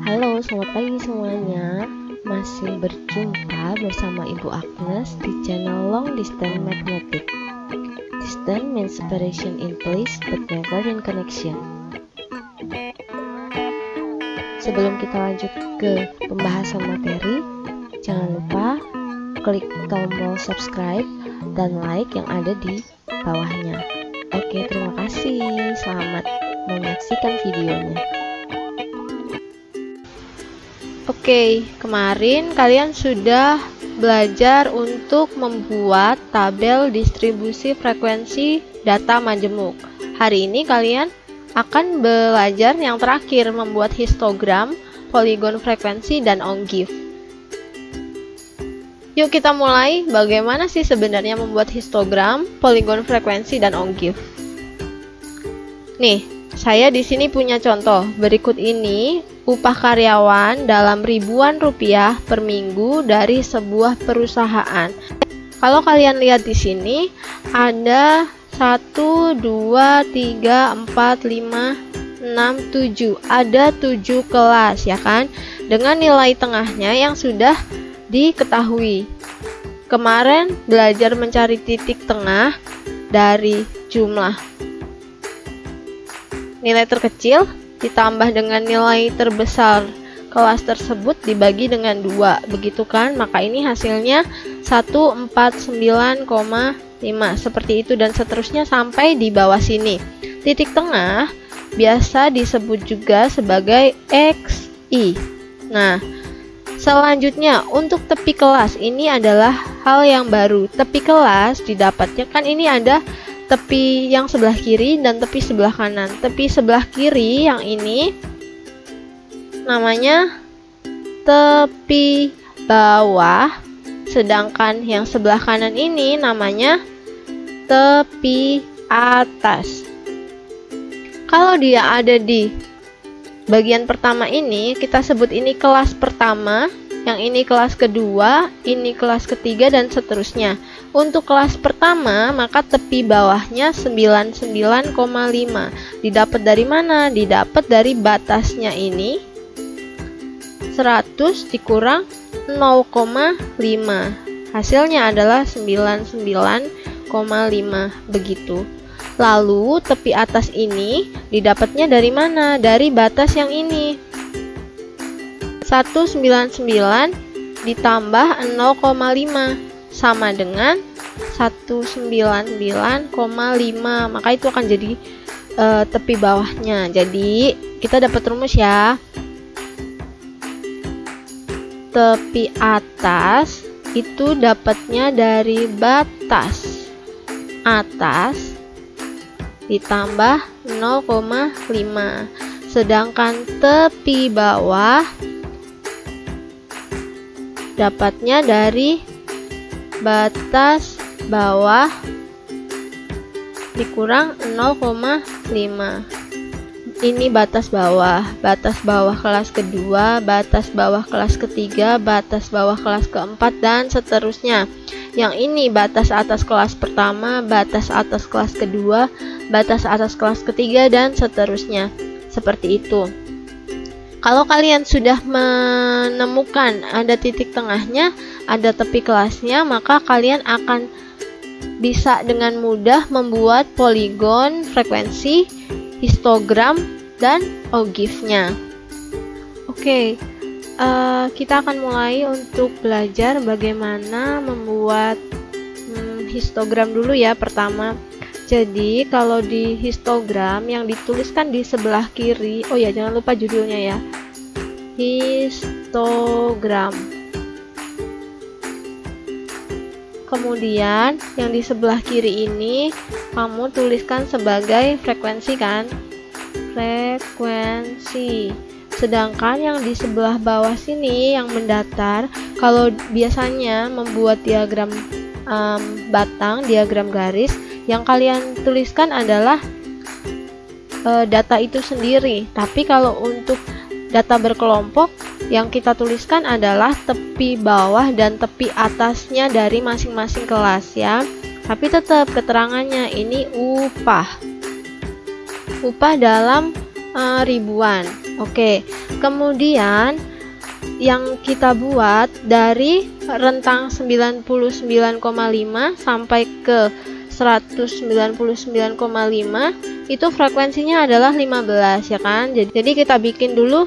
Halo, selamat pagi semuanya. Masih berjumpa bersama Ibu Agnes di channel Long Distance Mathematics. Distance means separation in place but never in connection. Sebelum kita lanjut ke pembahasan materi, jangan lupa klik tombol subscribe dan like yang ada di bawahnya. Oke, terima kasih. Selamat menyaksikan videonya. Oke, kemarin kalian sudah belajar untuk membuat tabel distribusi frekuensi data majemuk. Hari ini kalian akan belajar yang terakhir, membuat histogram, poligon frekuensi, dan onGIF. Yuk kita mulai. Bagaimana sih sebenarnya membuat histogram, poligon frekuensi, dan onGIF? Nih, saya di sini punya contoh. Berikut ini upah karyawan dalam ribuan rupiah per minggu dari sebuah perusahaan. Kalau kalian lihat di sini ada 1, 2, 3, 4, 5, 6, 7. Ada 7 kelas ya kan? Dengan nilai tengahnya yang sudah diketahui. Kemarin belajar mencari titik tengah dari jumlah nilai terkecil ditambah dengan nilai terbesar kelas tersebut dibagi dengan 2, begitu kan? Maka ini hasilnya 149,5 seperti itu dan seterusnya sampai di bawah sini. Titik tengah biasa disebut juga sebagai XI. Nah, selanjutnya untuk tepi kelas, ini adalah hal yang baru. Tepi kelas didapatnya kan ini ada tepi yang sebelah kiri dan tepi sebelah kanan. Tepi sebelah kiri yang ini namanya tepi bawah, sedangkan yang sebelah kanan ini namanya tepi atas. Kalau dia ada di bagian pertama ini, kita sebut ini kelas pertama, yang ini kelas kedua, ini kelas ketiga, dan seterusnya. Untuk kelas pertama, maka tepi bawahnya 99,5. Didapat dari mana? Didapat dari batasnya ini 100 dikurang 0,5. Hasilnya adalah 99,5 begitu. Lalu tepi atas ini didapatnya dari mana? Dari batas yang ini. 199 ditambah 0,5 sama dengan 199,5, maka itu akan jadi tepi bawahnya. Jadi kita dapat rumus ya. Tepi atas itu dapatnya dari batas atas ditambah 0,5, sedangkan tepi bawah dapatnya dari batas bawah dikurang 0,5. Ini batas bawah kelas kedua, batas bawah kelas ketiga, batas bawah kelas keempat, dan seterusnya. Yang ini batas atas kelas pertama, batas atas kelas kedua, batas atas kelas ketiga, dan seterusnya. Seperti itu. Kalau kalian sudah menemukan ada titik tengahnya, ada tepi kelasnya, maka kalian akan bisa dengan mudah membuat poligon, frekuensi, histogram, dan onGIF-nya. Oke, kita akan mulai untuk belajar bagaimana membuat histogram dulu ya pertama. Jadi kalau di histogram yang dituliskan di sebelah kiri, oh ya jangan lupa judulnya ya, histogram. Kemudian yang di sebelah kiri ini kamu tuliskan sebagai frekuensi kan, frekuensi. Sedangkan yang di sebelah bawah sini yang mendatar, kalau biasanya membuat diagram batang, diagram garis, yang kalian tuliskan adalah data itu sendiri. Tapi kalau untuk data berkelompok, yang kita tuliskan adalah tepi bawah dan tepi atasnya dari masing-masing kelas ya. Tapi tetap keterangannya ini upah. Upah dalam ribuan. Oke, kemudian yang kita buat dari rentang 99,5 sampai ke 199,5 itu frekuensinya adalah 15 ya kan. Jadi kita bikin dulu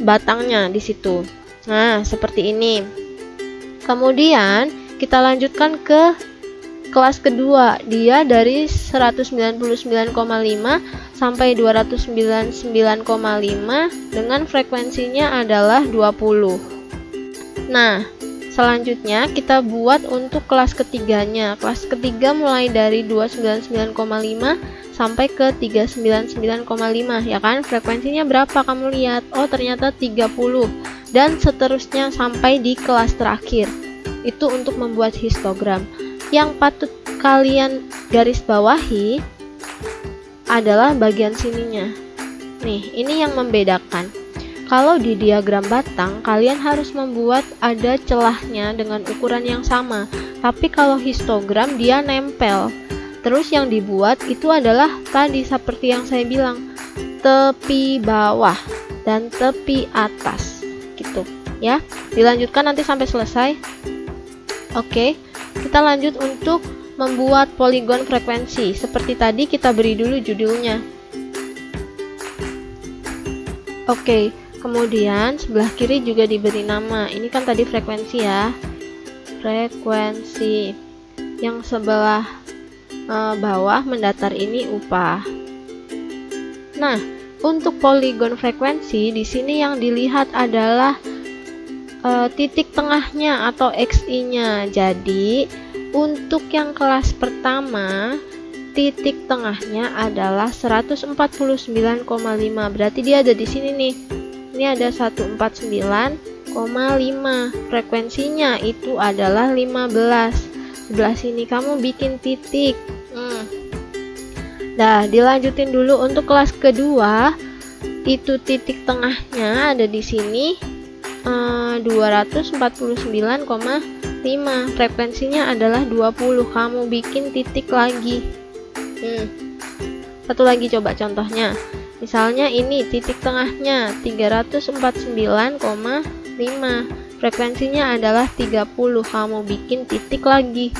batangnya di situ. Nah, seperti ini. Kemudian kita lanjutkan ke kelas kedua. Dia dari 199,5 sampai 299,5 dengan frekuensinya adalah 20. Nah, selanjutnya kita buat untuk kelas ketiganya. Kelas ketiga mulai dari 299,5 sampai ke 399,5 ya kan. Frekuensinya berapa kamu lihat? Oh, ternyata 30 dan seterusnya sampai di kelas terakhir. Itu untuk membuat histogram. Yang patut kalian garis bawahi adalah bagian sininya. Nih, ini yang membedakan. Kalau di diagram batang, kalian harus membuat ada celahnya dengan ukuran yang sama. Tapi kalau histogram, dia nempel. Terus yang dibuat itu adalah tadi seperti yang saya bilang, tepi bawah dan tepi atas. Gitu, ya. Dilanjutkan nanti sampai selesai. Oke, kita lanjut untuk membuat poligon frekuensi. Seperti tadi kita beri dulu judulnya. Oke, kemudian sebelah kiri juga diberi nama. Ini kan tadi frekuensi ya. Frekuensi. Yang sebelah bawah mendatar ini upah. Nah, untuk poligon frekuensi di sini yang dilihat adalah titik tengahnya atau XI-nya. Jadi untuk yang kelas pertama, titik tengahnya adalah 149,5. Berarti dia ada di sini nih. Ini ada 149,5. Frekuensinya itu adalah 15. Sebelah sini kamu bikin titik. Nah, dilanjutin dulu untuk kelas kedua. Itu titik tengahnya ada di sini 249,5. Frekuensinya adalah 20. Kamu bikin titik lagi. Satu lagi coba contohnya. Misalnya ini titik tengahnya 349,5. Frekuensinya adalah 30. Kamu bikin titik lagi.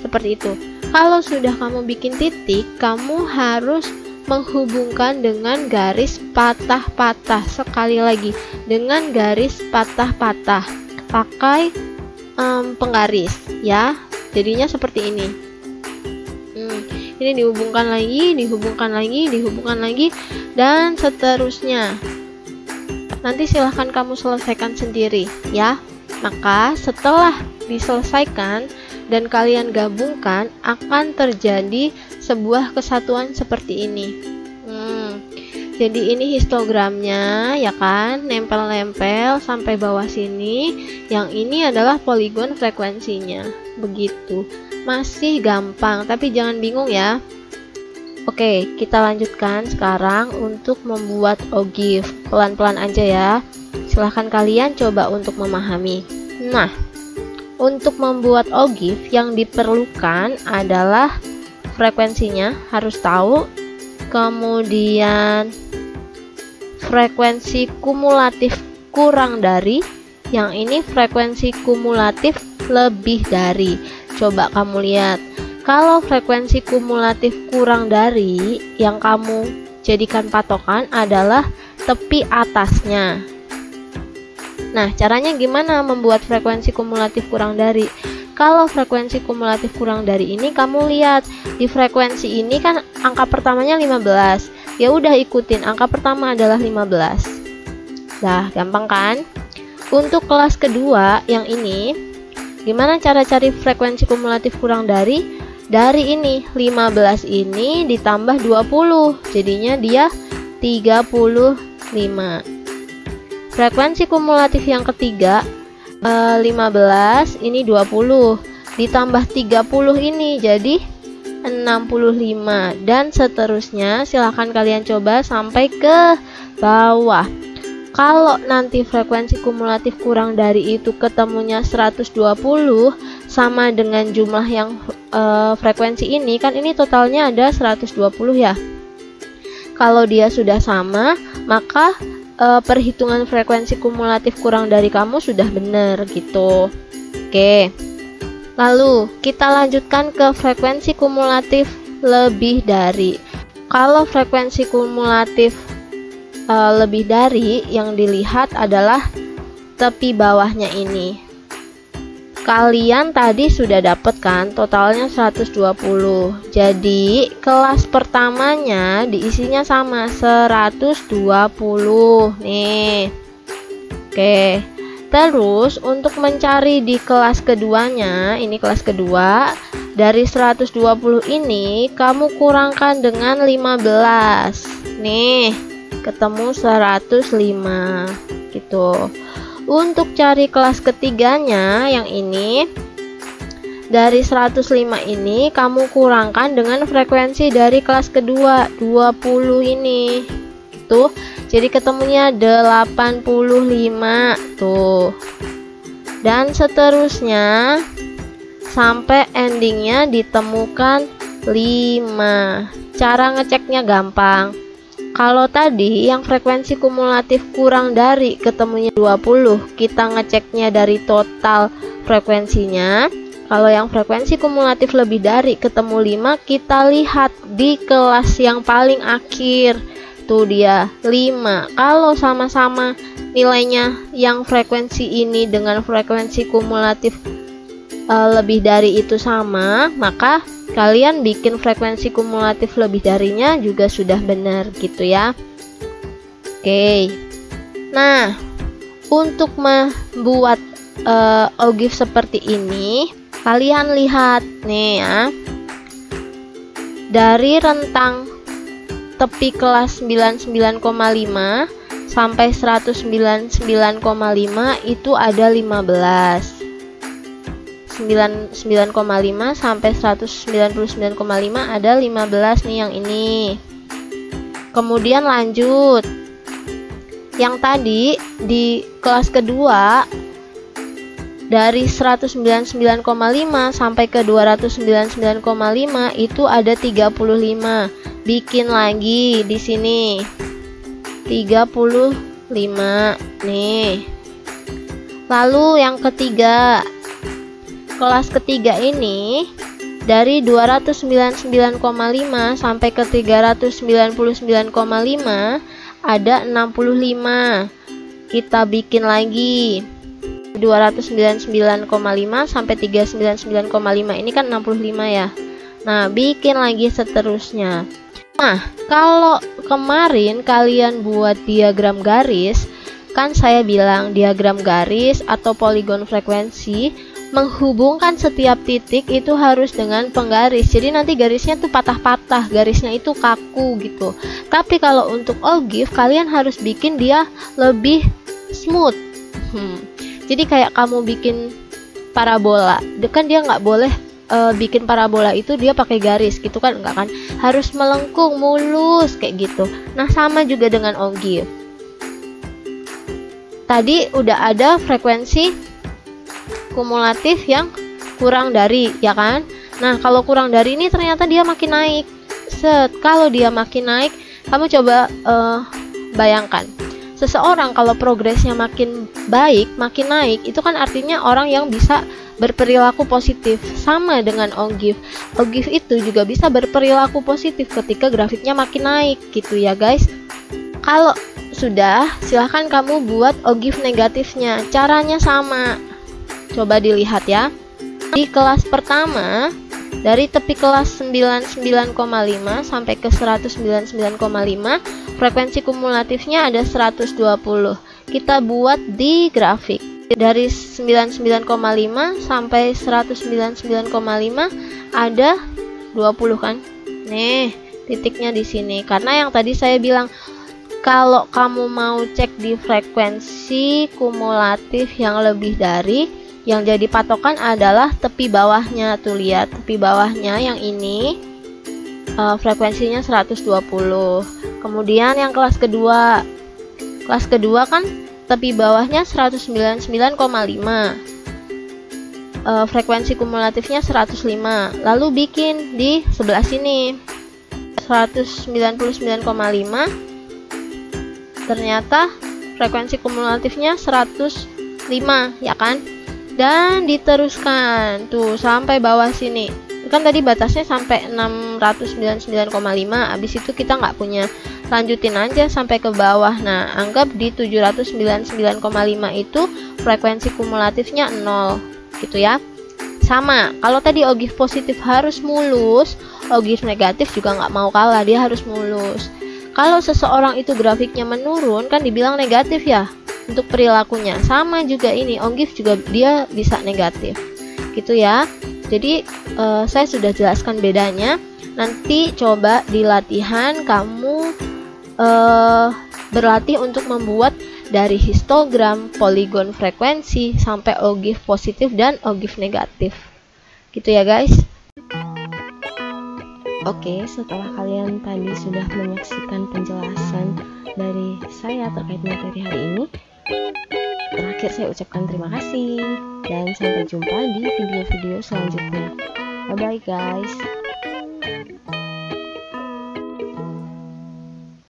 Seperti itu. Kalau sudah kamu bikin titik, kamu harus menghubungkan dengan garis patah-patah. Sekali lagi, dengan garis patah-patah. Pakai penggaris ya. Jadinya seperti ini. Ini dihubungkan lagi, dihubungkan lagi, dihubungkan lagi, dan seterusnya. Nanti silahkan kamu selesaikan sendiri ya. Maka setelah diselesaikan dan kalian gabungkan, akan terjadi sebuah kesatuan seperti ini. Jadi ini histogramnya ya kan, nempel-nempel sampai bawah sini. Yang ini adalah poligon frekuensinya. Begitu. Masih gampang, tapi jangan bingung ya. Oke, kita lanjutkan sekarang untuk membuat ogive. Pelan-pelan aja ya. Silahkan kalian coba untuk memahami. Nah, untuk membuat ogive yang diperlukan adalah frekuensinya harus tahu. Kemudian frekuensi kumulatif kurang dari, yang ini frekuensi kumulatif lebih dari. Coba kamu lihat, kalau frekuensi kumulatif kurang dari, yang kamu jadikan patokan adalah tepi atasnya. Nah, caranya gimana membuat frekuensi kumulatif kurang dari? Kalau frekuensi kumulatif kurang dari ini, kamu lihat di frekuensi ini kan angka pertamanya 15. Ya udah ikutin, angka pertama adalah 15. Nah, gampang kan? Untuk kelas kedua yang ini, gimana cara cari frekuensi kumulatif kurang dari? Dari ini, 15 ini ditambah 20, jadinya dia 35. Frekuensi kumulatif yang ketiga, 15 ini 20 ditambah 30 ini jadi 65, dan seterusnya. Silahkan kalian coba sampai ke bawah. Kalau nanti frekuensi kumulatif kurang dari itu ketemunya 120 sama dengan jumlah yang frekuensi ini, kan ini totalnya ada 120 ya. Kalau dia sudah sama, maka perhitungan frekuensi kumulatif kurang dari kamu sudah benar gitu. Oke. Lalu kita lanjutkan ke frekuensi kumulatif lebih dari. Kalau frekuensi kumulatif lebih dari, yang dilihat adalah tepi bawahnya ini. Kalian tadi sudah dapat kan totalnya 120. Jadi kelas pertamanya diisinya sama 120 nih. Oke. Terus untuk mencari di kelas keduanya, ini kelas kedua, dari 120 ini kamu kurangkan dengan 15. Nih, ketemu 105 gitu. Untuk cari kelas ketiganya yang ini, dari 105 ini kamu kurangkan dengan frekuensi dari kelas kedua 20 ini gitu. Jadi ketemunya 85 tuh. Dan seterusnya sampai endingnya ditemukan 5. Cara ngeceknya gampang. Kalau tadi yang frekuensi kumulatif kurang dari ketemunya 20, kita ngeceknya dari total frekuensinya. Kalau yang frekuensi kumulatif lebih dari ketemu 5, kita lihat di kelas yang paling akhir. Tuh dia 5. Kalau sama-sama nilainya yang frekuensi ini dengan frekuensi kumulatif lebih dari itu sama, maka kalian bikin frekuensi kumulatif lebih darinya juga sudah benar gitu ya. Oke. Nah, untuk membuat OGIF seperti ini, kalian lihat nih ya. Dari rentang tepi kelas 99,5 sampai 199,5 itu ada 15. 99,5 sampai 199,5 ada 15 nih yang ini. Kemudian lanjut. Yang tadi di kelas kedua dari 199,5 sampai ke 299,5 itu ada 35. Bikin lagi di sini 35 nih. Lalu yang ketiga, kelas ketiga ini dari 299,5 sampai ke 399,5 ada 65. Kita bikin lagi 299,5 sampai 399,5, ini kan 65 ya. Nah, bikin lagi seterusnya. Nah, kalau kemarin kalian buat diagram garis, kan saya bilang diagram garis atau poligon frekuensi menghubungkan setiap titik itu harus dengan penggaris. Jadi nanti garisnya tuh patah-patah, garisnya itu kaku gitu. Tapi kalau untuk OGIF kalian harus bikin dia lebih smooth. Jadi kayak kamu bikin parabola, kan dia nggak boleh bikin parabola itu dia pakai garis gitu kan, enggak kan, harus melengkung mulus kayak gitu. Nah, sama juga dengan OGIF. Tadi udah ada frekuensi kumulatif yang kurang dari, ya kan? Nah, kalau kurang dari ini ternyata dia makin naik. Kalau dia makin naik, kamu coba bayangkan. Seseorang kalau progresnya makin baik, makin naik, itu kan artinya orang yang bisa berperilaku positif. Sama dengan OGIF. OGIF itu juga bisa berperilaku positif ketika grafiknya makin naik gitu ya guys. Kalau sudah, silahkan kamu buat OGIF negatifnya. Caranya sama. Coba dilihat ya. Di kelas pertama, dari tepi kelas 99,5 sampai ke 199,5, frekuensi kumulatifnya ada 120. Kita buat di grafik. Dari 99,5 sampai 199,5 ada 20 kan? Nih, titiknya di sini. Karena yang tadi saya bilang, kalau kamu mau cek di frekuensi kumulatif yang lebih dari, yang jadi patokan adalah tepi bawahnya. Tuh lihat, tepi bawahnya yang ini frekuensinya 120. Kemudian yang kelas kedua. Kelas kedua kan tepi bawahnya 199,5. Frekuensi kumulatifnya 105. Lalu bikin di sebelah sini. 199,5, ternyata frekuensi kumulatifnya 105 ya kan, dan diteruskan tuh sampai bawah sini. Kan tadi batasnya sampai 699,5, habis itu kita nggak punya, lanjutin aja sampai ke bawah. Nah, anggap di 799,5 itu frekuensi kumulatifnya 0 gitu ya. Sama, kalau tadi ogif positif harus mulus, ogif negatif juga nggak mau kalah, dia harus mulus. Kalau seseorang itu grafiknya menurun, kan dibilang negatif ya untuk perilakunya. Sama juga ini, ogif juga dia bisa negatif gitu ya. Jadi saya sudah jelaskan bedanya. Nanti coba di latihan kamu berlatih untuk membuat dari histogram, poligon frekuensi, sampai ogif positif dan ogif negatif gitu ya guys. Oke, setelah kalian tadi sudah menyaksikan penjelasan dari saya terkait materi hari ini, terakhir saya ucapkan terima kasih dan sampai jumpa di video-video selanjutnya. Bye bye guys.